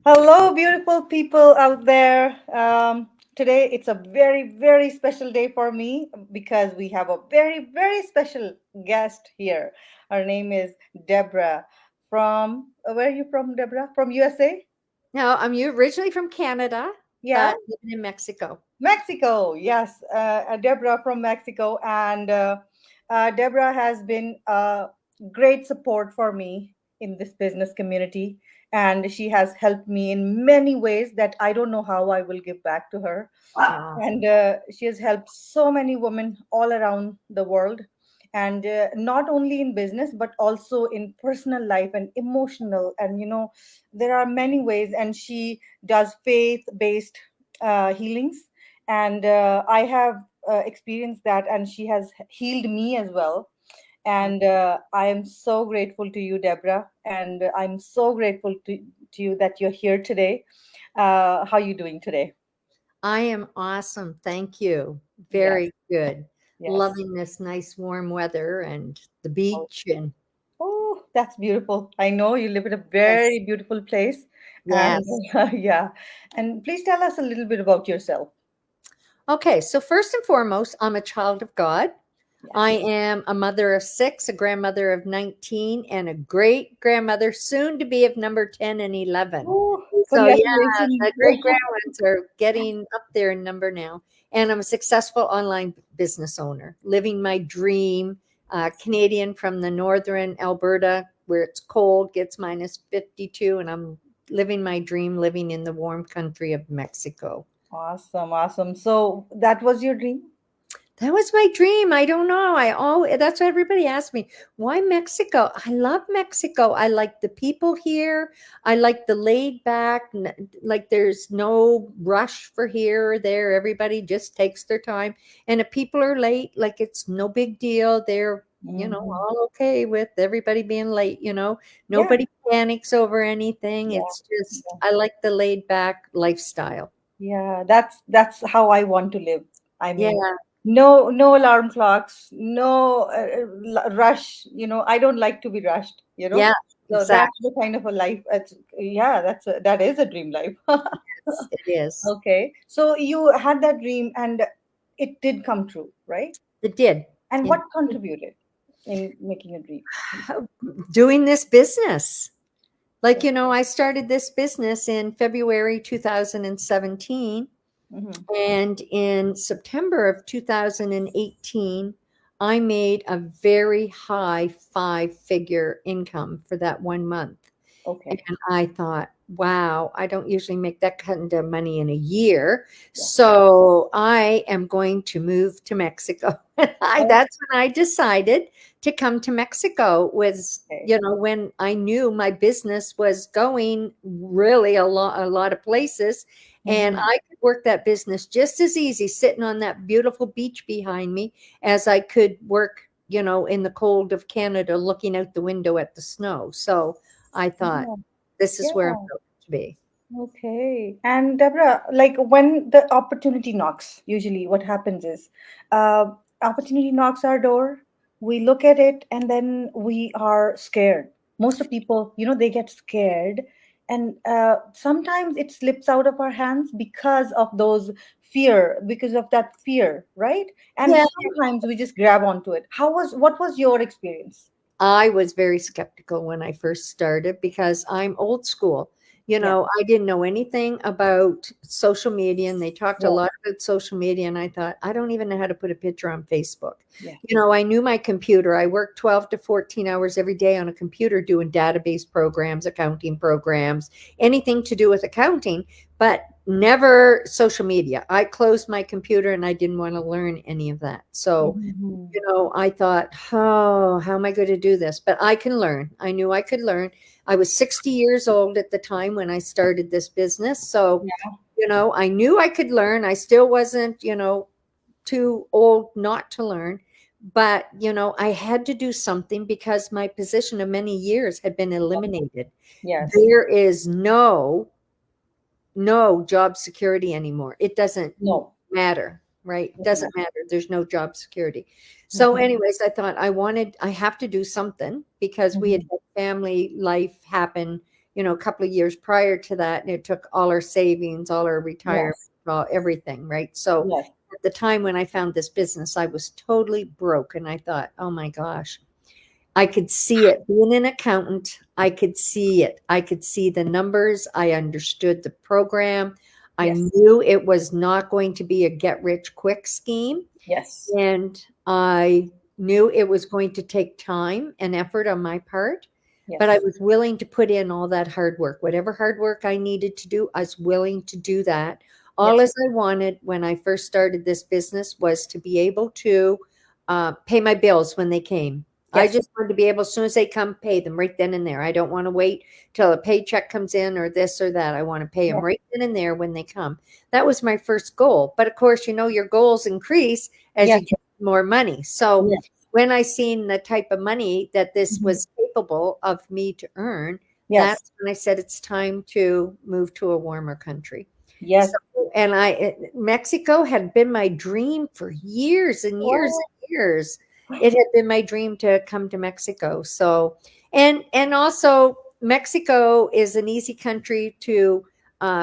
Hello, beautiful people out there. Today it's a very, very special day for me because we have a very, very special guest here. Her name is Debra from, where are you from, Debra? From USA? No, I'm you originally from Canada, Yeah, but living in Mexico. Mexico. Yes, Debra from Mexico. And Debra has been a great support for me in this business community. And she has helped me in many ways that I don't know how I will give back to her. Oh, And she has helped so many women all around the world, and not only in business but also in personal life and emotional, and there are many ways. And she does faith based healings, and I have experienced that, and she has healed me as well. And I am so grateful to you, Deborah, and I'm so grateful to you that you're here today. How are you doing today? I am awesome. Thank you. Yes, Very good. yes. Loving this nice warm weather and the Oh, beach and oh, that's beautiful. I know you live in a yes, very beautiful place. And yes. yeah. And please tell us a little bit about yourself. Okay, so first and foremost, I'm a child of God. I Yes. am a mother of six, a grandmother of 19, and a great grandmother, soon to be of number 10 and 11. Oh, So, yeah, congratulations. the great grandmas are getting up there in number now. And I'm a successful online business owner, living my dream. Canadian from the northern Alberta, where it's cold, gets minus 52, and I'm living my dream, living in the warm country of Mexico. Awesome, awesome. So that was your dream? That was my dream. I don't know. I always that's what everybody asks me. Why Mexico? I love Mexico. I like the people here. I like the laid back, like there's no rush for here or there. Everybody just takes their time. And if people are late, like it's no big deal. They're, Hmm. all okay with everybody being late. Yeah, Nobody panics over anything. yeah, It's just yeah. I like the laid back lifestyle. Yeah, that's how I want to live. I Yeah. mean, no alarm clocks, no rush. I don't like to be rushed. Yeah, So that's exactly. the kind of a life. Yeah, that is a dream life. It is. Okay, so you had that dream, and it did come true, right? It did. And It what contributed in making a dream come true? doing this business. Like, Okay. I started this business in February 2017. Hmm. And in September of 2018, I made a very high five-figure income for that 1 month. Okay. And I thought, wow, I don't usually make that kind of money in a year. Yeah. So I am going to move to Mexico. And that's when I decided to come to Mexico was, Okay. when I knew my business was going really a lot of places and Hmm. I could work that business just as easy sitting on that beautiful beach behind me as I could work, in the cold of Canada looking out the window at the snow. So I thought, Yeah. this is where I'm Yeah. going to be. Okay. And Deborah, like when the opportunity knocks, usually what happens is uh, opportunity knocks our door, we look at it, and then we are scared. Most of people, they get scared. And sometimes it slips out of our hands because of that fear, right? And Yeah. sometimes we just grab onto it. What was your experience? I was very skeptical when I first started because I'm old school. Yeah. I didn't know anything about social media, and they talked a Yeah. lot about social media. And I thought, I don't even know how to put a picture on Facebook. Yeah. I knew my computer. I worked 12 to 14 hours every day on a computer doing database programs, accounting programs, anything to do with accounting, but never social media. I closed my computer and I didn't want to learn any of that. So, Mhm. I thought, oh, how am I going to do this? But I can learn. I knew I could learn. I was 60 years old at the time when I started this business. So, Yeah. I knew I could learn. I still wasn't, too old not to learn. But, I had to do something because my position of many years had been eliminated. Yes. There is no job security anymore. It doesn't No. matter, right? No. Doesn't matter. There's no job security. So, Mhm. anyways, I thought I have to do something because we had Mhm. had family life happen a couple of years prior to that, and it took all our savings, all our retirement, Yes. all everything, right? So Yes. at the time when I found this business, I was totally broke, and I thought, oh my gosh, I could see it. Being an accountant, I could see it. I could see the numbers. I understood the program. I Yes. knew it was not going to be a get rich quick scheme. Yes. And I knew it was going to take time and effort on my part, but I Yes. was willing to put in all that hard work. Whatever hard work I needed to do, I was willing to do that. All Yes. as I wanted when I first started this business was to be able to pay my bills when they came. I Yes. just wanted to be able, as soon as they come, pay them right then and there. I don't want to wait till a paycheck comes in or this or that. I want to pay them Yes. right then and there when they come. That was my first goal. But of course, your goals increase as Yes. you get more money. So Yes. when I seen the type of money that this Mhm. was capable of me to earn, Yes. that's when I said it's time to move to a warmer country. Yes. So, and Mexico had been my dream for years and years Wow. and years. It had been my dream to come to Mexico. So, and also Mexico is an easy country to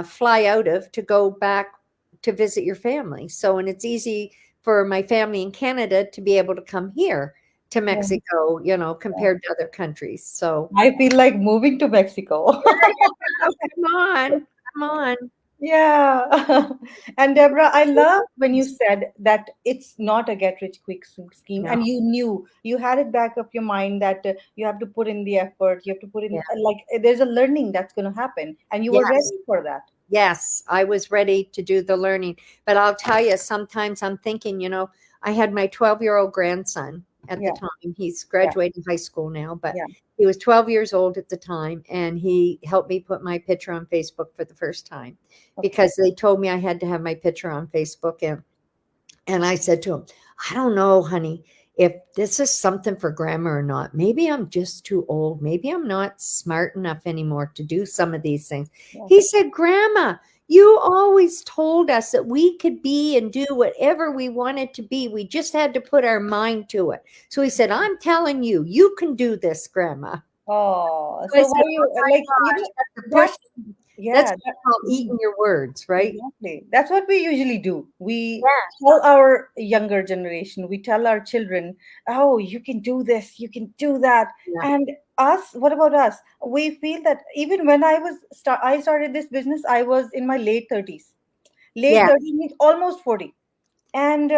fly out of to go back to visit your family. So, and it's easy for my family in Canada to be able to come here to Yeah. Mexico, Yeah. compared to other countries. So, I feel like moving to Mexico. oh, come on, come on. Yeah. And Deborah, I love when you said that it's not a get rich quick scheme, No, and you knew you had it back of your mind that you have to put in the effort, you have to put in yeah, like there's a learning that's going to happen, and you were yes. ready for that. Yes, I was ready to do the learning. But I'll tell you, sometimes I'm thinking, I had my 12-year-old grandson at the Yeah. time. He's Yeah. graduating high school now, but Yeah. he was 12 years old at the time. And he helped me put my picture on Facebook for the first time Okay. because they told me I had to have my picture on Facebook. And I said to him, I don't know, honey, if this is something for grandma or not. Maybe I'm just too old. Maybe I'm not smart enough anymore to do some of these things. Yes. He said, Grandma, you always told us that we could be and do whatever we wanted to be. We just had to put our mind to it. So he said, I'm telling you, you can do this, Grandma. Oh, So I so said, why you oh my like gosh, that's a push. that's That's yeah, what I call mhm. eating your words, right? Exactly. That's what we usually do. We Yeah. tell our younger generation, we tell our children, oh, you can do this, you can do that. Yeah. And us, what about us? We feel that even when I started this business, I was in my late 30s. Late Yeah. 30s means almost 40. And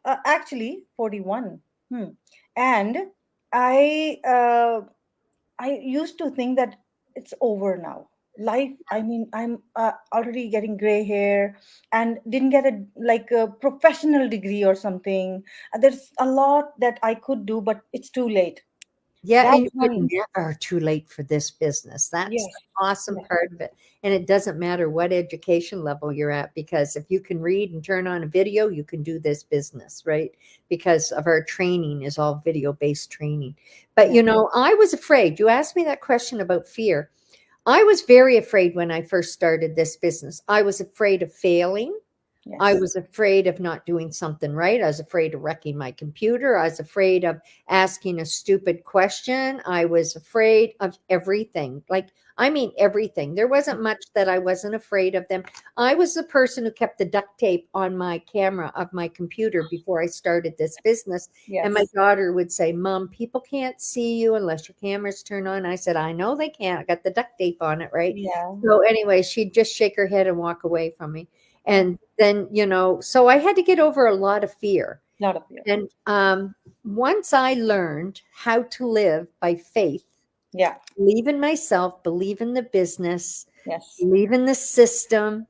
actually 41. Hmm. And I I used to think that it's over now. Life, I mean, I'm already getting gray hair and didn't get a professional degree or something. There's a lot that I could do, but it's too late. Yeah, That's and when, you're never too late for this business. That's yes, the awesome yes, part of it. And it doesn't matter what education level you're at, because if you can read and turn on a video, you can do this business, right? Because of our training is all video-based training. But yes, I was afraid. You asked me that question about fear. I was very afraid when I first started this business. I was afraid of failing. I yes, was afraid of not doing something right. I was afraid of wrecking my computer. I was afraid of asking a stupid question. I was afraid of everything. Like, I mean, everything. There wasn't much that I wasn't afraid of them. I was the person who kept the duct tape on my camera of my computer before I started this business. And my yes, daughter would say, Mom, people can't see you unless your camera's turned on. I said, I know they can't. I got the duct tape on it, right? yeah, So, anyway, she'd just shake her head and walk away from me. oh, And then, so I had to get over a lot of fear. lot of you. And once I learned how to live by faith, Yeah, believe in myself, believe in the business, yes, believe in the system,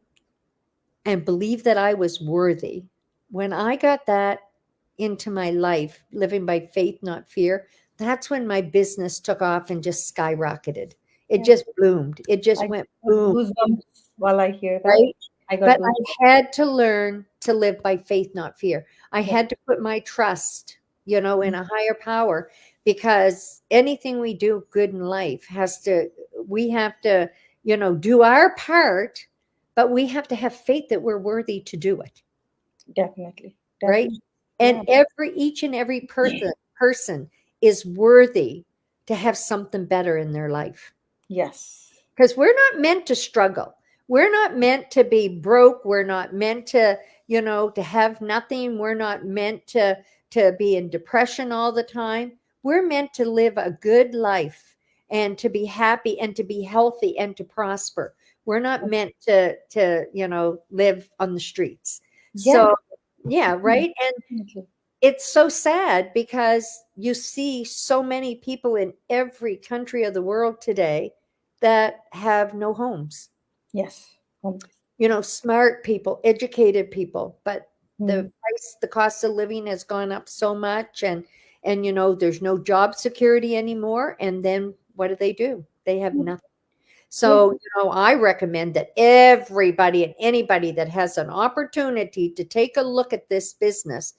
and believe that I was worthy. When I got that into my life, living by faith, not fear, that's when my business took off and just skyrocketed. It yeah. just bloomed. It just I went got boom, goosebumps while I hear that. right? I got But I goosebumps. had to learn to live by faith, not fear. I Yeah, had to put my trust, in a higher power, because anything we do good in life we have to, do our part, but we have to have faith that we're worthy to do it, definitely, right? definitely. And Yeah, each and every person is worthy to have something better in their life. yes. because we're not meant to struggle. We're not meant to be broke. We're not meant to, to have nothing. We're not meant to be in depression all the time. We're meant to live a good life and to be happy and to be healthy and to prosper. We're not meant to live on the streets. Yeah, So, yeah, right. And definitely. it's so sad because you see so many people in every country of the world today that have no homes. Yes. Smart people, educated people, but Mm. the cost of living has gone up so much, and there's no job security anymore. And then what do? They have nothing. Yeah. So, I recommend that everybody and anybody that has an opportunity to take a look at this business,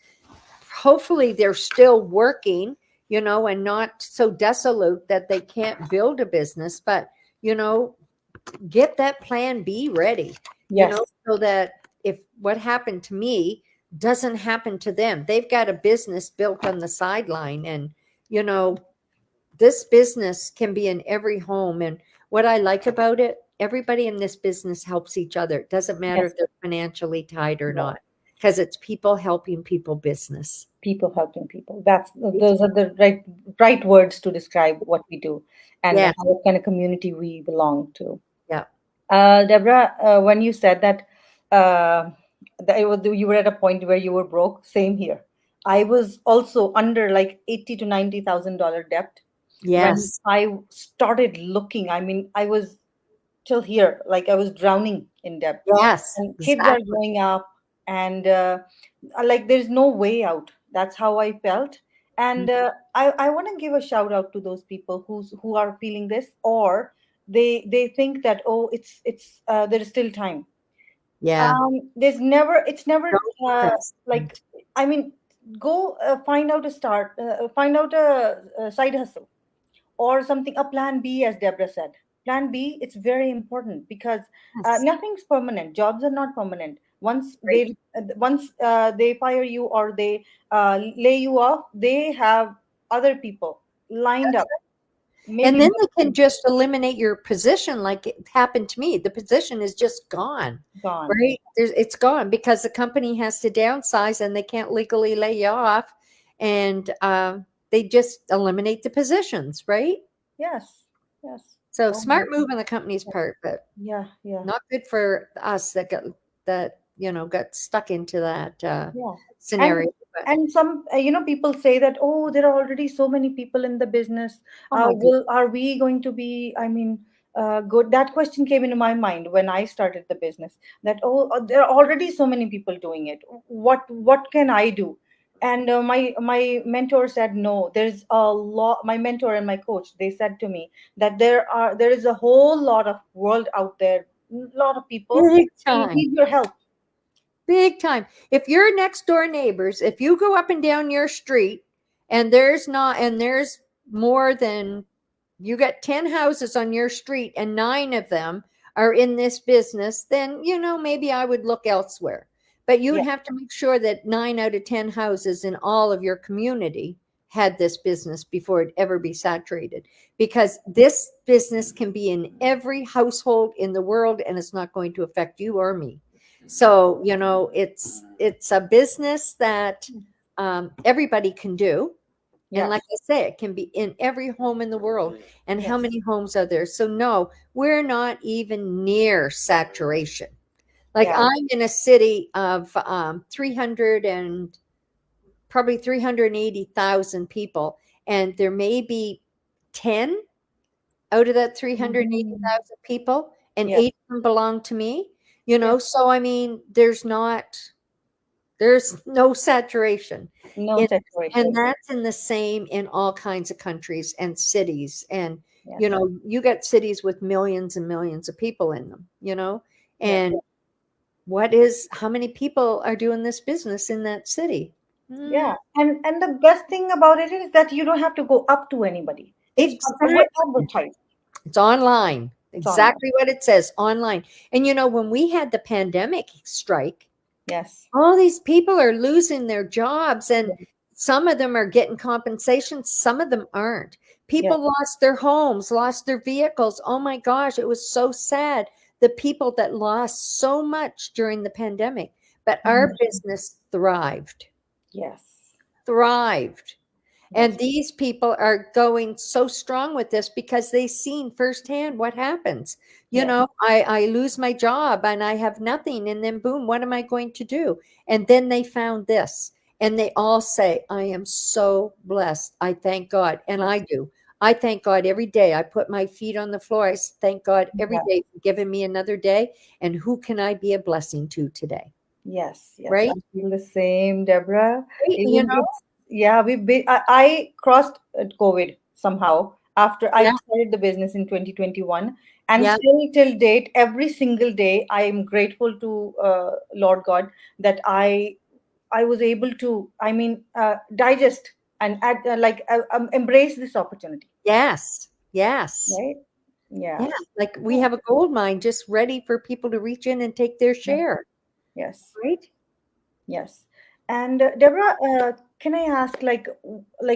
hopefully they're still working, and not so desolate that they can't build a business, but, get that plan B ready, Yes. so that if what happened to me doesn't happen to them, they've got a business built on the sideline. And, you know, this business can be in every home. And what I like about it, everybody in this business helps each other. It doesn't matter Yes. if they're financially tied or Yeah. not, because it's people helping people business. People helping people. Those are the right words to describe what we do and Yeah. what kind of community we belong to. Yeah. Deborah, when you said that you were at a point where you were broke, same here. I was also under like 80 to $90,000 debt when Yes. I started looking. I mean, I was till here, like I was drowning in debt, Yes. and kids are Exactly. growing up, and like there's no way out. That's how I felt. And I want to give a shout out to those people who are feeling this, or they think that, oh, it's there is still time. Yeah. There's never It's never Don't like, procrastinate. I mean, go find out a side hustle or something, a plan B, as Deborah said. Plan B, it's very important because Yes. nothing's permanent. Jobs are not permanent. Right. Once they fire you or they lay you off, they have other people lined up, And maybe then they can just eliminate your position like it happened to me. The position is just gone, gone. right? It's gone because the company has to downsize and they can't legally lay you off. And they just eliminate the positions, right? Yes, yes. So Oh my smart move on the company's God. part, but Yeah, yeah, not good for us that got stuck into that yeah. And scenario. But some people say that, oh, there are already so many people in the business. oh my goodness. Will Are we going to be, I mean, good? That question came into my mind when I started the business, that, oh, there are already so many people doing it. What can I do? And my mentor said, no, there's a lot. My mentor and my coach, they said to me that there is a whole lot of world out there, lot of people Big who time. need your help. Big time. If your next door neighbors, if you go up and down your street and there's more than, you got 10 houses on your street and 9 of them are in this business, then, maybe I would look elsewhere. But you would Yeah, have to make sure that 9 out of 10 houses in all of your community had this business before it ever be saturated, because this business can be in every household in the world and it's not going to affect you or me. So, it's a business that everybody can do. And yes, like I say, it can be in every home in the world. And how yes, many homes are there? So, no, we're not even near saturation. Like, yeah. I'm in a city of 300 and probably 380,000 people, and there may be 10 out of that Mhm. 380,000 people, and Yes, 8 of them belong to me. yes. So I mean, there's no saturation. No In, and saturation. that's in the same in all kinds of countries and cities. And, Yes, you got cities with millions and millions of people in them, yes, and how many people are doing this business in that city? yeah. Mm, And the best thing about it is that you don't have to go up to anybody. It's exactly. advertised. It's online. It's online. Exactly what it says, online. And, when we had the pandemic strike, Yes. all these people are losing their jobs, and Yes. some of them are getting compensation, some of them aren't. Yeah. People lost their homes, lost their vehicles. Oh my gosh, it was so sad. The people that lost so much during the pandemic, but our Mhm. business thrived, Yes. thrived. And Yes. these people are going so strong with this because they've seen firsthand what happens. You Yes. know, I lose my job and I have nothing. And then, boom, what am I going to do? And then they found this. And they all say, I am so blessed. I thank God. And I do. I thank God every day. I put my feet on the floor. Thank God every Yeah. day for giving me another day. And who can I be a blessing to today? Yes. Yes. I Right? feel the same, Deborah. Right? You Even know? with, yeah, I crossed COVID somehow after I Yeah. started the business in 2021, and Yeah. still till date, every single day, I am grateful to Lord God that I was able to, I mean, digest and embrace this opportunity, Yes. Yes. right? Yeah. Yeah, like we have a gold mine just ready for people to reach in and take their Yeah. share, Yes. right? Yes. And Deborah, can I ask,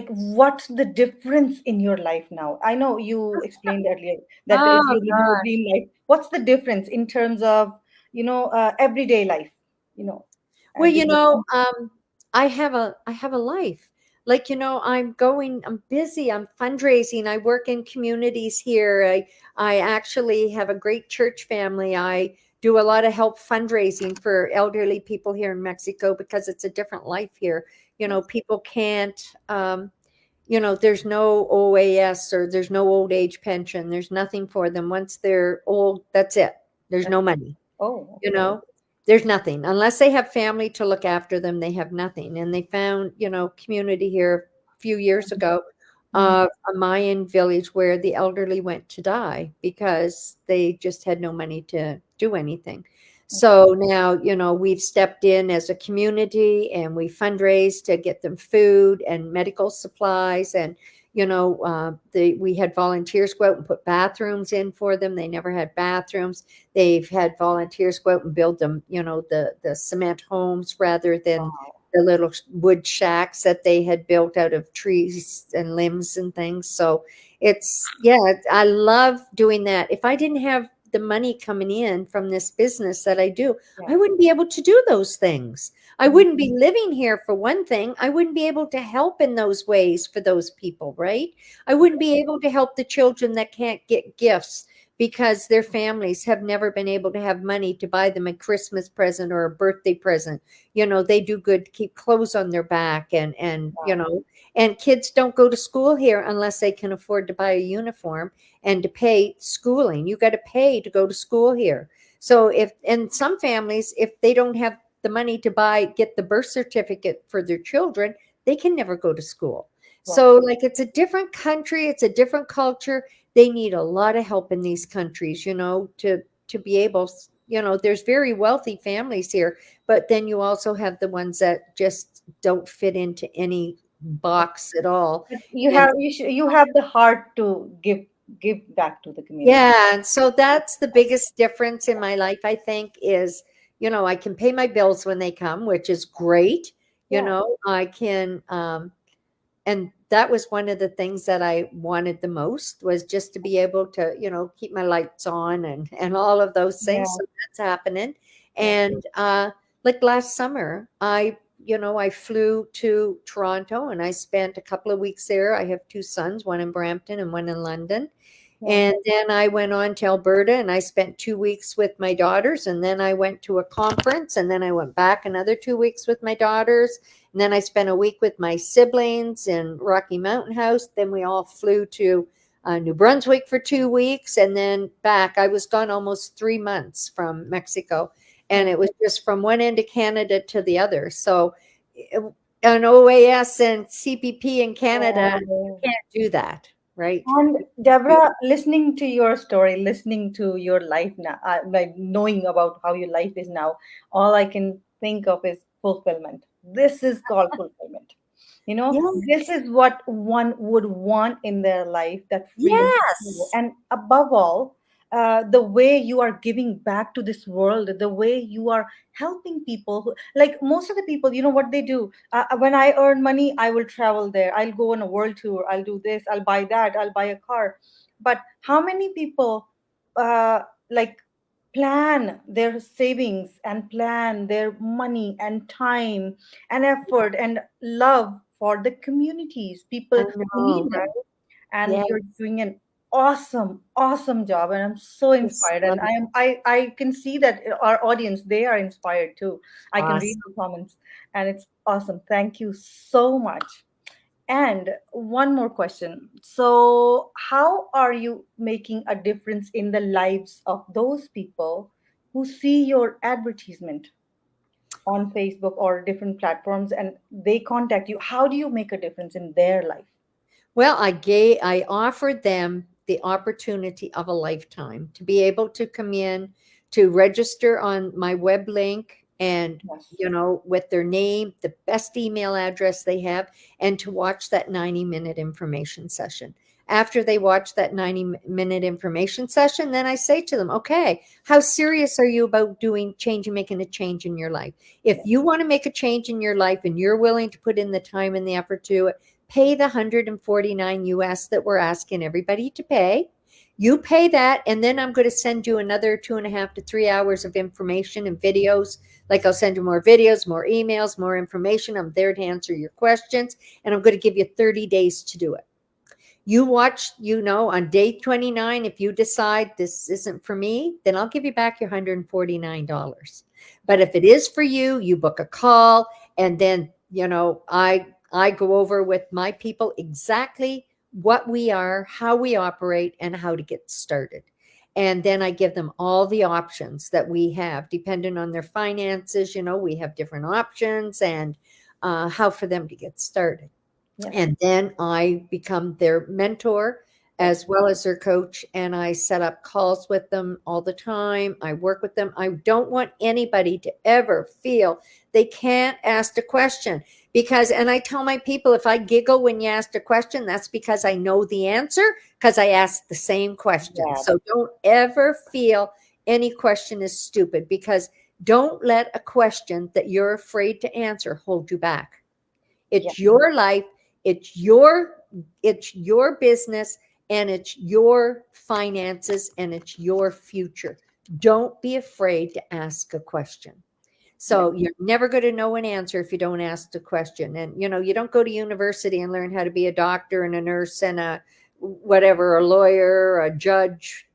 what's the difference in your life now? I know you explained earlier that Oh you're living a gosh. dream life. What's the difference in terms of, everyday life, you know, Well, and with your, I have a life. Like, I'm busy, I'm fundraising, I work in communities here. I actually have a great church family. I do a lot of help fundraising for elderly people here in Mexico because it's a different life here. yes, People can't there's no OAS or there's no old age pension. There's nothing for them. Once they're old, that's it. There's that's no it. money. Oh, You okay. know, there's nothing unless they have family to look after them. They have nothing. And they found, community here a few years ago, Mhm. a Mayan village where the elderly went to die because they just had no money to do anything. Okay. So now, we've stepped in as a community and we fundraise to get them food and medical supplies. And, we had volunteers go out and put bathrooms in for them. They never had bathrooms. They've had volunteers go out and build them, the cement homes rather than Wow. the little wood shacks that they had built out of trees and limbs and things. So yeah, I love doing that. If I didn't have the money coming in from this business that I do, I Yes. wouldn't be able to do those things. I Mhm. wouldn't be living here for one thing. I wouldn't be able to help in those ways for those people, right? I wouldn't be able to help the children that can't get gifts because their families have never been able to have money to buy them a Christmas present or a birthday present. They do good to keep clothes on their back Wow. and kids don't go to school here unless they can afford to buy a uniform and to pay schooling. You got to pay to go to school here. So if and some families, if they don't have the money to get the birth certificate for their children, they can never go to school. Wow. So like it's a different country, it's a different culture. They need a lot of help in these countries, to be able, there's very wealthy families here, but then you also have the ones that just don't fit into any box at all. But And you have the heart to give back to the community. yeah, and so that's the biggest difference in my life, I think, is, I can pay my bills when they come, which is great. Yeah. I can and that was one of the things that I wanted the most was just to be able to, keep my lights on and all of those things. Yeah. So that's happening. Yeah. And like last summer, I flew to Toronto and I spent a couple of weeks there. I have two sons, one in Brampton and one in London. Yeah. And then I went on to Alberta and I spent 2 weeks with my daughters. And then I went to a conference and then I went back another 2 weeks with my daughters. And then I spent a week with my siblings in Rocky Mountain House. Then we all flew to New Brunswick for 2 weeks and then back. I was gone almost 3 months from Mexico. And Yeah. it was just from one end of Canada to the other. So an OAS and CPP in Canada, you Wow. can't do that, right? And Deborah, listening to your story, listening to your life now, like knowing about how your life is now, all I can think of is fulfillment. This is called fulfillment. This is what one would want in their life, that freedom to feel. Yes. And above all, the way you are giving back to this world, the way you are helping people like most of the people, you know what they do, when I earn money I will travel there, I'll go on a world tour, I'll do this, I'll buy that, I'll buy a car. But how many people uh, like plan their savings and plan their money and time and effort and love for the communities, I people who know, need them? right? And Yeah, you're doing an awesome job, and I'm so just inspired, and love it. I can see that our audience, they are inspired too. I can read Awesome. the comments, and it's awesome. Thank you so much. And one more question. So how are you making a difference in the lives of those people who see your advertisement on Facebook or different platforms and they contact you? How do you make a difference in their life? Well, I offered them the opportunity of a lifetime to be able to come in, to register on my web link, and Yes. with their name, the best email address they have, and to watch that 90-minute information session. After they watch that 90-minute information session, then I say to them, okay, how serious are you about doing change and making a change in your life? If Yes. you want to make a change in your life and you're willing to put in the time and the effort to it, pay the 149 US that we're asking everybody to pay. You pay that, and then I'm going to send you another 2.5 to 3 hours of information and videos. Like, I'll send you more videos, more emails, more information. I'm there to answer your questions, and I'm going to give you 30 days to do it. You watch, on day 29, if you decide this isn't for me, then I'll give you back your $149. But if it is for you, you book a call, and then, I go over with my people exactly what we are, how we operate, and how to get started. And then I give them all the options that we have, depending on their finances. We have different options, and how for them to get started. Yes. And then I become their mentor Yes. as well as their coach. And I set up calls with them all the time. I work with them. I don't want anybody to ever feel they can't ask a question, because, and I tell my people, if I giggle when you ask a question, that's because I know the answer, because I asked the same question. Yeah. So don't ever feel any question is stupid, because don't let a question that you're afraid to answer hold you back. Yeah. It's your life, it's your business, and it's your finances, and it's your future. Don't be afraid to ask a question. Yeah. So you're never going to know an answer if you don't ask the question. And you don't go to university and learn how to be a doctor and a nurse and a whatever, a lawyer, a judge,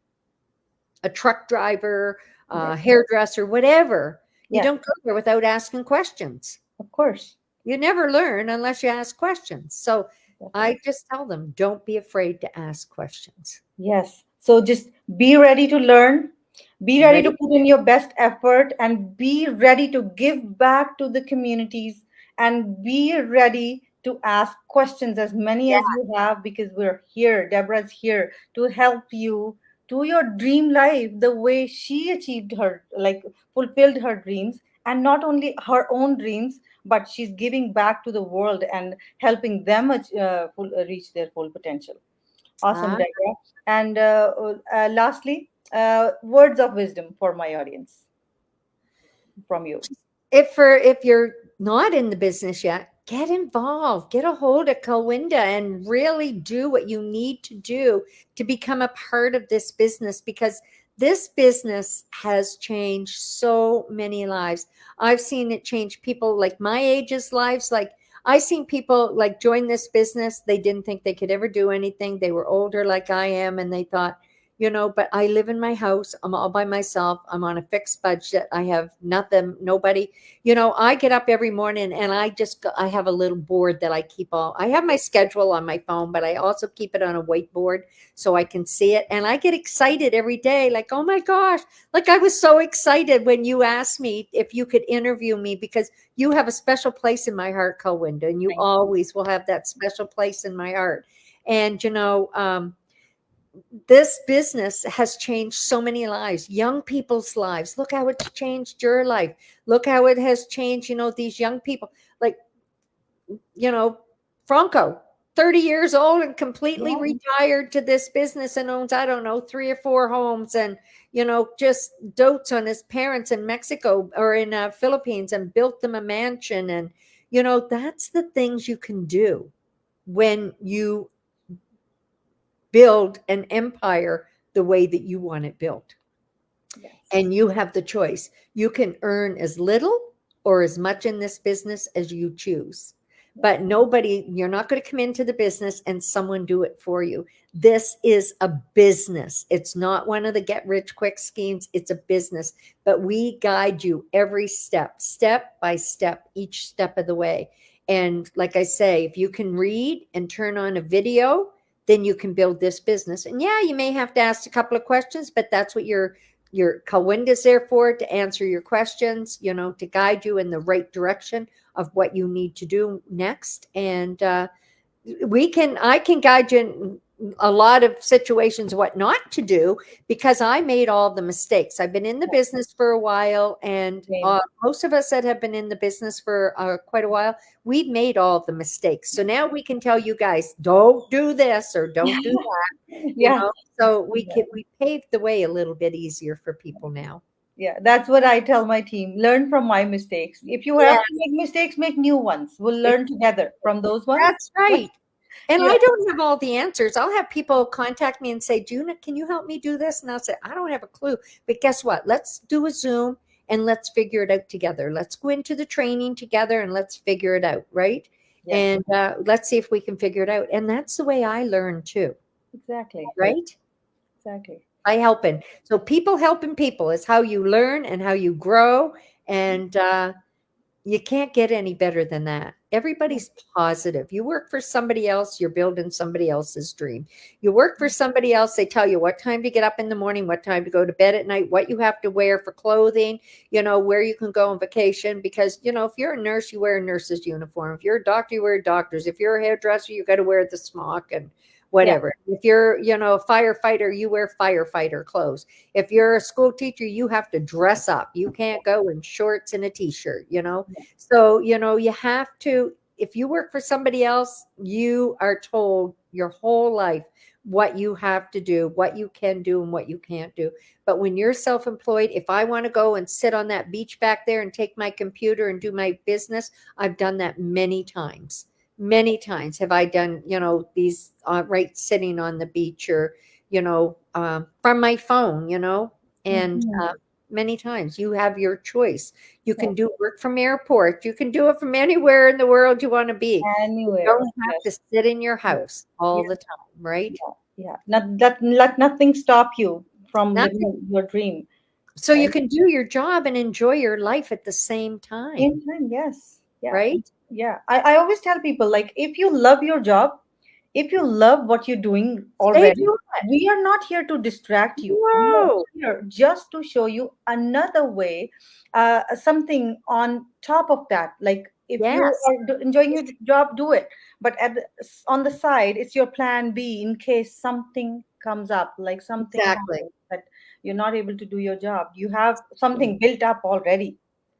a truck driver, Yes. a hairdresser, whatever. You Yeah. don't go there without asking questions. Of course. You never learn unless you ask questions. So Definitely. I just tell them, don't be afraid to ask questions. Yes. So just be ready to learn, be ready to Ready? put in your best effort, and be ready to give back to the communities, and be ready to ask questions as many Yeah. as you have, because we're here. Deborah's here to help you to your dream life the way she achieved her, like fulfilled her dreams, and not only her own dreams, but she's giving back to the world and helping them reach their full potential. Awesome, Ah, Deborah. And lastly, words of wisdom for my audience from you. if you're not in the business yet, get involved, get a hold of Colinda, and really do what you need to do to become a part of this business, because this business has changed so many lives. I've seen it change people like my age's lives. Like, I seen people like join this business, they didn't think they could ever do anything, they were older like I am, and they thought, but I live in my house. I'm all by myself. I'm on a fixed budget. I have nothing, nobody. I get up every morning, and I have a little board that I have my schedule on my phone, but I also keep it on a whiteboard so I can see it. And I get excited every day. Like, oh my gosh, like I was so excited when you asked me if you could interview me, because you have a special place in my heart, Colinda, and you Thank always will have that special place in my heart. And, this business has changed so many lives, young people's lives. Look how it's changed your life. Look how it has changed, these young people. Like, you know, Franco. 30 years old and completely Yeah. retired to this business and owns, I don't know, 3 or 4 homes, and, just dotes on his parents in Mexico or in Philippines and built them a mansion. And, that's the things you can do when you build an empire the way that you want it built. Yes. And you have the choice. You can earn as little or as much in this business as you choose. Yes. But you're not going to come into the business and someone do it for you. This is a business. It's not one of the get rich quick schemes. It's a business. But we guide you every step by step, each step of the way. And like I say, if you can read and turn on a video, then you can build this business. And yeah, you may have to ask a couple of questions, but that's what your Kawinda's there for, to answer your questions, to guide you in the right direction of what you need to do next. And I can guide you in a lot of situations what not to do, because I made all the mistakes. I've been in the business for a while, and Same. most of us that have been in the business for quite a while, we've made all the mistakes. So now we can tell you guys, don't do this or don't do that, Yes. so we paved the way a little bit easier for people now. Yeah, that's what I tell my team. Learn from my mistakes. If you have to Yes, make mistakes, make new ones. We'll ex- learn together from those ones. that's right. And Yeah. I don't have all the answers. I'll have people contact me and say, Juna, can you help me do this? And I'll say, I don't have a clue. But guess what? Let's do a Zoom and let's figure it out together. Let's go into the training together and let's figure it out. Right. Yes. And let's see if we can figure it out. And that's the way I learn too. Exactly. Right. Exactly. By helping. So people helping people is how you learn and how you grow. And you can't get any better than that. Everybody's positive. You work for somebody else, you're building somebody else's dream. You work for somebody else, they tell you what time to get up in the morning, what time to go to bed at night, what you have to wear for clothing, where you can go on vacation. Because, if you're a nurse, you wear a nurse's uniform. If you're a doctor, you wear a doctor's. If you're a hairdresser, you got to wear the smock and Yeah. whatever. If you're, a firefighter, you wear firefighter clothes. If you're a school teacher, you have to dress up. You can't go in shorts and a t-shirt. So, you have to, if you work for somebody else, you are told your whole life what you have to do, what you can do, and what you can't do. But when you're self employed, if I want to go and sit on that beach back there and take my computer and do my business, I've done that many times. Many times have I done, these right sitting on the beach, or, from my phone, and Mhm. many times you have your choice. You Yeah. can do work from airport. You can do it from anywhere in the world you want to be. You Anywhere. don't have to Yes. sit in your Yes. house all Yes. the time, right? Yeah. Yeah. Let nothing stop you from Nothing. living your dream. So you Right? can do your job and enjoy your life at the same time, Same time. Yes. Yeah. right? Yeah. I always tell people, like, if you love your job, if you love what you're doing Stay already, doing we are not here to distract it. you. We are Whoa. here just to show you another way, something on top of that. Like, if you Yes, are enjoying your job, do it. But on the side, it's your plan B in case something comes up, like something exactly. happens that you're not able to do your job. You have something built up already,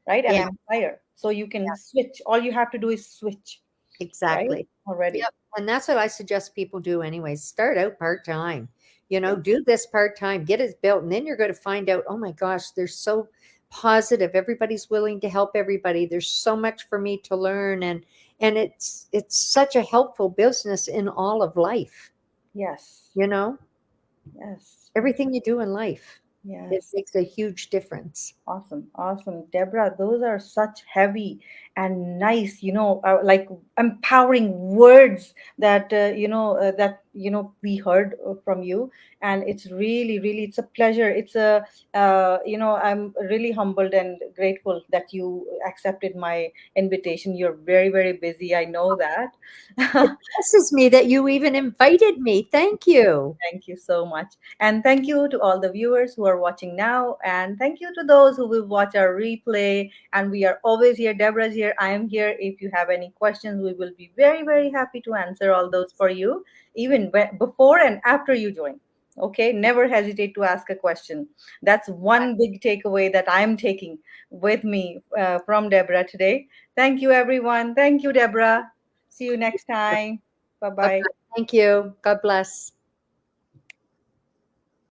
right? An Yeah, empire. So you can switch. All you have to do is switch, right? exactly. Already. Yep. And that's what I suggest people do anyways. Start out part-time. Do this part-time, get it built, and then you're going to find out, oh my gosh, they're so positive. Everybody's willing to help everybody. There's so much for me to learn, and it's such a helpful business in all of life, Yes. you know, Yes. everything you do in life. It Yes. makes a huge difference. Awesome. Awesome. Deborah, those are such heavy and nice, like empowering words that, we heard from you. And it's really, really, it's a pleasure. I'm really humbled and grateful that you accepted my invitation. You're very, very busy. I know that. It blesses me that you even invited me. Thank you. Thank you so much. And thank you to all the viewers who are watching now. And thank you to those who will watch our replay. And we are always here. Deborah's here. I am here. If you have any questions, we will be very, very happy to answer all those for you, even before and after you join. Okay. Never hesitate to ask a question. That's one big takeaway that I'm taking with me from Deborah today. Thank you, everyone. Thank you, Deborah. See you next time. Bye Bye bye. bye. Thank you. God bless.